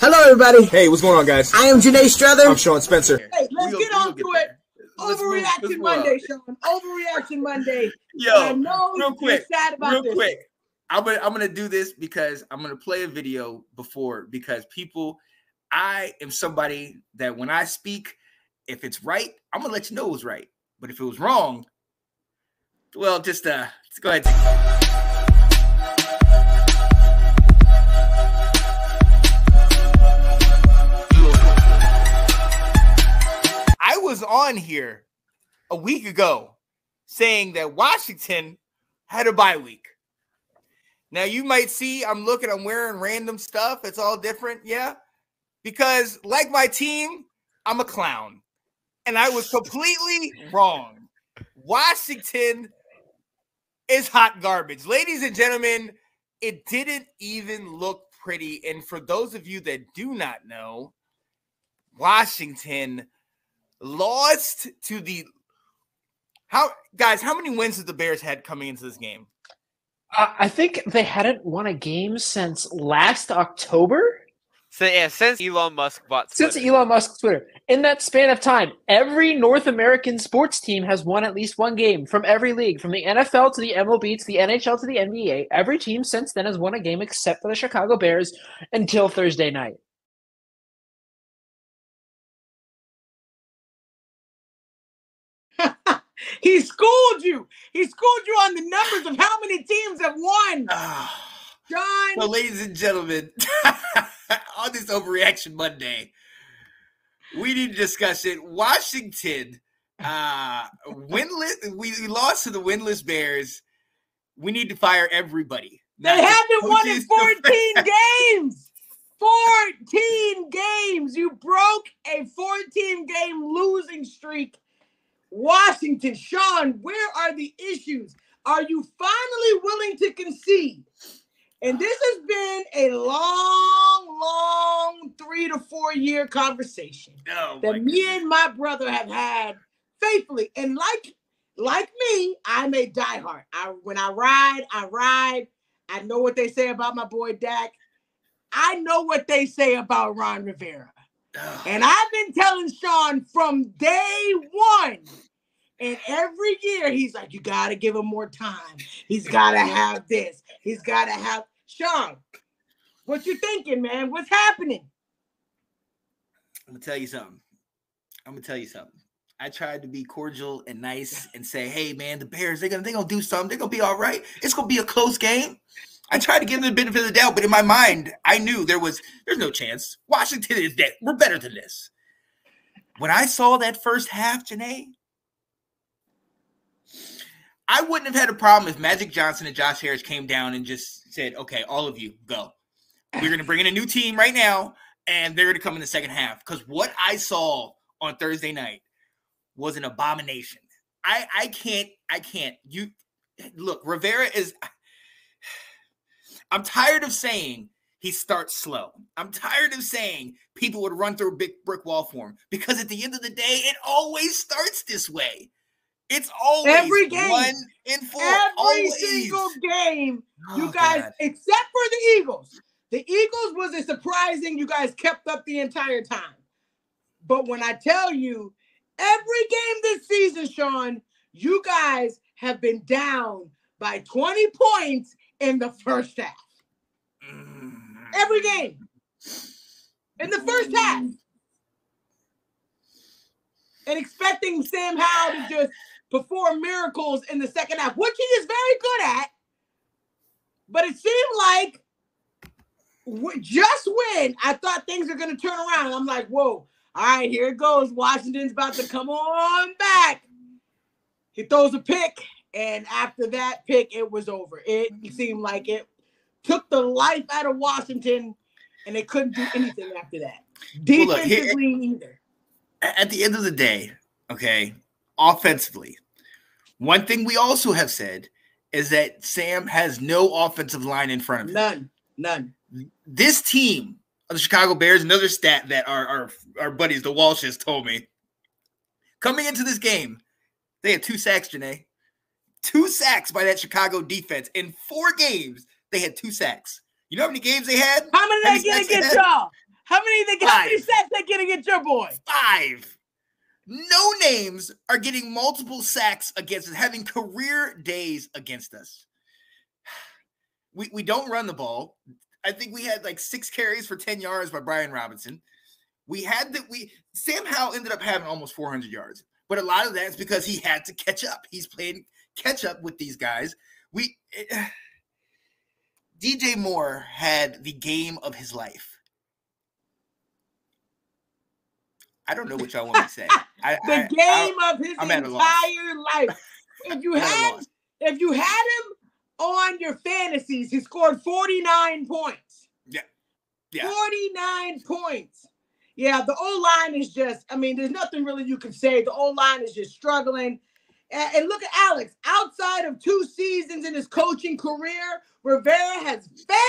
Hello, everybody. Hey, what's going on, guys? I am Janae Strother. I'm Sean Spencer. Hey, let's get on to it. Overreaction Monday, Sean. Overreaction Monday. Yo, I know real quick, you're sad about this. I'm gonna do this because I'm gonna play a video because I am somebody that when I speak, if it's right, I'm gonna let you know it was right. But if it was wrong, well, just go ahead. I was on here a week ago saying that Washington had a bye week. Now you might see I'm wearing random stuff. It's all different. Yeah. Because like my team, I'm a clown. And I was completely wrong. Washington is hot garbage. Ladies and gentlemen, it didn't even look pretty. And for those of you that do not know, Washington lost to how many wins have the Bears had coming into this game? I think they hadn't won a game since last October. Since Elon Musk bought Twitter. Since Elon Musk's Twitter. In that span of time, every North American sports team has won at least one game from every league, from the NFL to the MLB to the NHL to the NBA. Every team since then has won a game except for the Chicago Bears until Thursday night. He schooled you. He schooled you on the numbers of how many teams have won. John. So, ladies and gentlemen, on this Overreaction Monday, we need to discuss it. Washington, winless. We lost to the winless Bears. We need to fire everybody. They haven't won in 14 games. 14 games. You broke a 14-game losing streak. Washington, Sean, where are the issues? Are you finally willing to concede? And this has been a long 3 to 4 year conversation that me and my brother have had faithfully. And like me, I'm a diehard. When I ride. I know what they say about my boy Dak. I know what they say about Ron Rivera. And I've been telling Sean from day one, and every year he's like, you got to give him more time. He's got to have this. He's got to have. Sean, what you thinking, man? What's happening? I'm going to tell you something. I tried to be cordial and nice and say, hey, man, the Bears, they're gonna do something. They're going to be all right. It's going to be a close game. I tried to give them the benefit of the doubt, but in my mind, I knew there's no chance. Washington is dead. We're better than this. When I saw that first half, Janae, I wouldn't have had a problem if Magic Johnson and Josh Harris came down and just said, okay, all of you, go. We're going to bring in a new team right now, and they're going to come in the second half. Because what I saw on Thursday night was an abomination. I can't. Look, Rivera is – I'm tired of saying he starts slow. I'm tired of saying people would run through a big brick wall for him because at the end of the day, it always starts this way. It's always every game. 1 in 4. Every single game, you guys, except for the Eagles. The Eagles wasn't surprising. You guys kept up the entire time. But when I tell you, every game this season, Sean, you guys have been down by 20 points in the first half. Every game. In the first half. And expecting Sam Howell to just perform miracles in the second half, which he is very good at. But it seemed like just when I thought things are going to turn around, I'm like, whoa, all right, here it goes. Washington's about to come on back. He throws a pick. And after that pick, it was over. It seemed like it took the life out of Washington, and they couldn't do anything after that. Defensively, either. At the end of the day, okay, offensively, one thing we also have said is that Sam has no offensive line in front of him. None. This team of the Chicago Bears, another stat that our buddies, the Walshes, told me, coming into this game, they had 2 sacks, Janae. 2 sacks by that Chicago defense. In 4 games, they had 2 sacks. You know how many games they had? How many they get against y'all? How many sacks they getting at your boy? 5. No names are getting multiple sacks against us, having career days against us. We don't run the ball. I think we had like 6 carries for 10 yards by Brian Robinson. Sam Howell ended up having almost 400 yards, but a lot of that is because he had to catch up. He's playing catch up with these guys. DJ Moore had the game of his life. I don't know what y'all want me to say. The game of his entire life. If you had him on your fantasies, he scored 49 points. Yeah. 49 points. Yeah, the O-line is just, I mean, there's nothing really you can say. The O-line is just struggling. And look at Alex. Outside of 2 seasons in his coaching career, Rivera has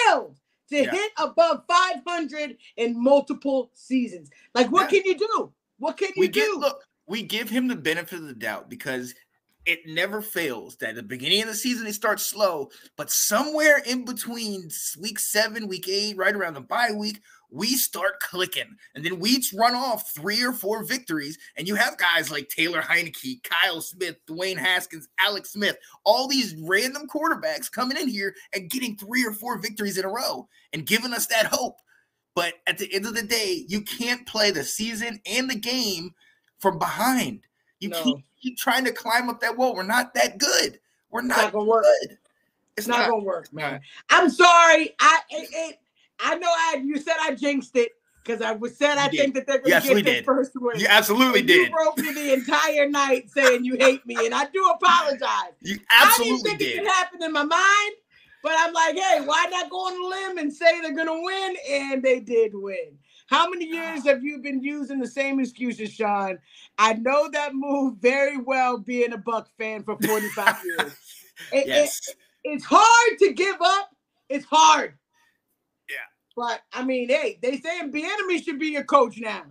failed to hit above 500 in multiple seasons. Like, what can you do? What can you do? Look, we give him the benefit of the doubt because it never fails that at the beginning of the season, it starts slow, but somewhere in between week 7, week 8, right around the bye week, we start clicking. And then we run off 3 or 4 victories, and you have guys like Taylor Heineke, Kyle Smith, Dwayne Haskins, Alex Smith, all these random quarterbacks coming in here and getting 3 or 4 victories in a row and giving us that hope. But at the end of the day, you can't play the season and the game from behind. You keep trying to climb up that wall. We're not that good. We're not gonna work. Good. It's not gonna work, man. I'm sorry. I know you said I jinxed it because I think that they're gonna get the first win. You absolutely did. You broke me the entire night saying you hate me, and I do apologize. You absolutely I didn't think it could happen in my mind, but I'm like, hey, why not go on a limb and say they're gonna win? And they did win. How many years have you been using the same excuses, Sean? I know that move very well, being a Buck fan for 45 years. It's hard to give up. It's hard. Yeah. But, I mean, hey, they saying Bieniemy should be your coach now.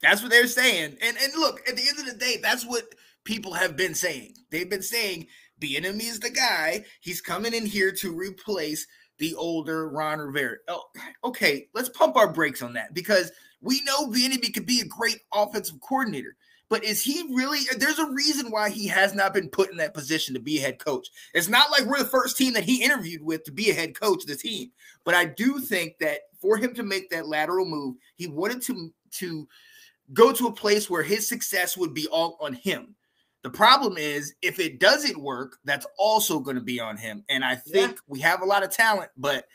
That's what they're saying. And look, at the end of the day, that's what people have been saying. They've been saying Bieniemy is the guy. He's coming in here to replace the older Ron Rivera. Oh, okay, let's pump our brakes on that because we know Bieniemy could be a great offensive coordinator. But is he really – there's a reason why he has not been put in that position to be a head coach. It's not like we're the first team that he interviewed with to be a head coach of the team. But I do think that for him to make that lateral move, he wanted to go to a place where his success would be all on him. The problem is if it doesn't work, that's also going to be on him. And I think we have a lot of talent, but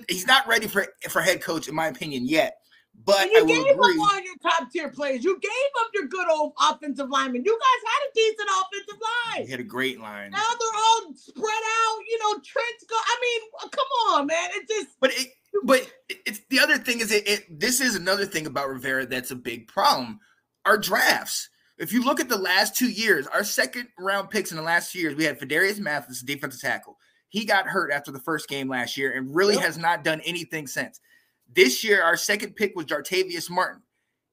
he's not ready for head coach, in my opinion, yet. But you gave up all your top tier players. You gave up your good old offensive linemen. You guys had a decent offensive line. You had a great line. Now they're all spread out. You know, Trent's go. I mean, come on, man. It just. But it's the other thing is this is another thing about Rivera that's a big problem. Our drafts. If you look at the last 2 years, our second round picks in the last 2 years, we had Fadarius Mathis, defensive tackle. He got hurt after the first game last year and really has not done anything since. This year, our second pick was Jartavius Martin.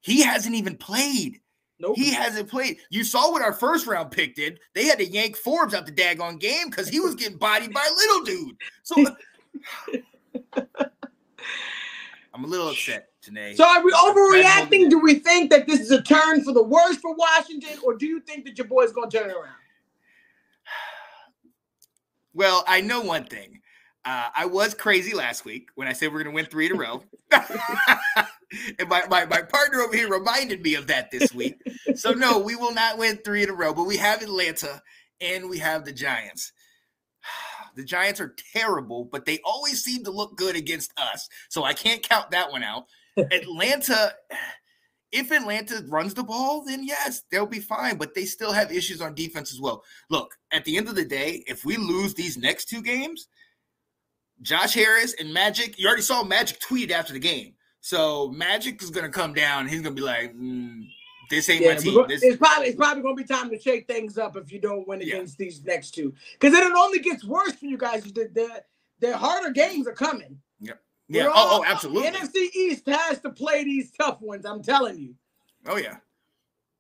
He hasn't even played. Nope. He hasn't played. You saw what our first round pick did. They had to yank Forbes out the daggone game because he was getting bodied by a little dude. So I'm a little upset, Janae. So are we overreacting? Do we think that this is a turn for the worse for Washington, or do you think that your boy's going to turn it around? Well, I know one thing. I was crazy last week when I said we're going to win 3 in a row. And my partner over here reminded me of that this week. So, no, we will not win 3 in a row. But we have Atlanta and we have the Giants. The Giants are terrible, but they always seem to look good against us. So I can't count that one out. Atlanta, if Atlanta runs the ball, then yes, they'll be fine. But they still have issues on defense as well. Look, at the end of the day, if we lose these next 2 games, Josh Harris and Magic, you already saw Magic tweet after the game. So Magic is going to come down. And he's going to be like, this ain't my team. It's probably going to be time to shake things up if you don't win against these next 2. Because then it only gets worse for you guys. The harder games are coming. Yep. Yeah. Absolutely. NFC East has to play these tough ones. I'm telling you. Oh, yeah.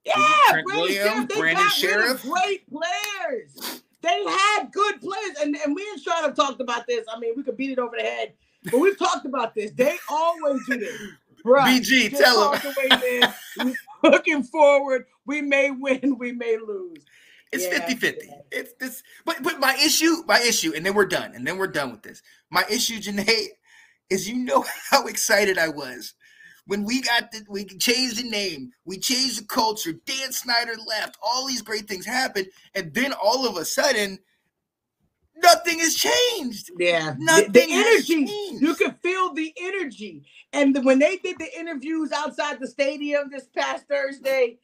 Yeah. Brandon Sheriff. Great players. They had good players. And we and Sean have talked about this. I mean, we could beat it over the head But we've talked about this. They always do this. Bruh, BG, tell them. The way, man. Looking forward, we may win, we may lose. It's 50-50. It's this, but my issue, and then we're done. And then we're done with this. My issue, Janae, is you know how excited I was when we changed the name, we changed the culture, Dan Snyder left, all these great things happened, and then all of a sudden, nothing has changed. Yeah. Nothing the energy, has changed. You can feel the energy. And when they did the interviews outside the stadium this past Thursday,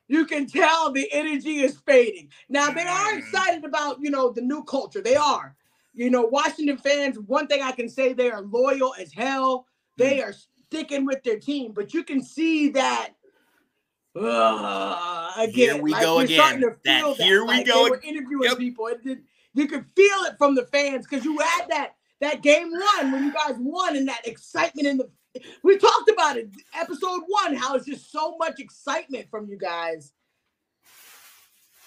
you can tell the energy is fading. Now, they are excited about, the new culture. They are. Washington fans, one thing I can say, they are loyal as hell. They are sticking with their team. But you can see that, again. Here we go again. Starting to feel that. Here we go. They were interviewing people. You could feel it from the fans because you had that game one when you guys won and that excitement we talked about it, episode 1, how it's just so much excitement from you guys.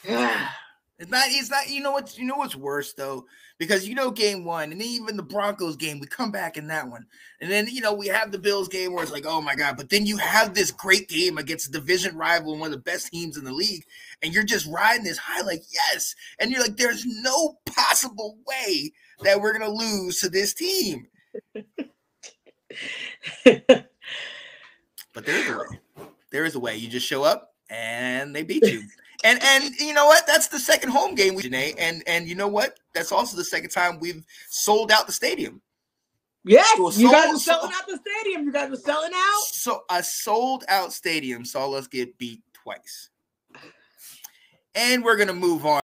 It's not, you know what's worse though? Because game 1 and then even the Broncos game, we come back in that one. And then, we have the Bills game where it's like, oh my God, but then you have this great game against a division rival and one of the best teams in the league. And you're just riding this high like, yes. And you're like, there's no possible way that we're going to lose to this team. But there is a way. There is a way. You just show up and they beat you. And you know what? That's the second home game, Janae. And you know what? That's also the second time we've sold out the stadium. Yes, you guys are selling out the stadium. You guys are selling out. So a sold out stadium saw us get beat twice. And we're gonna move on.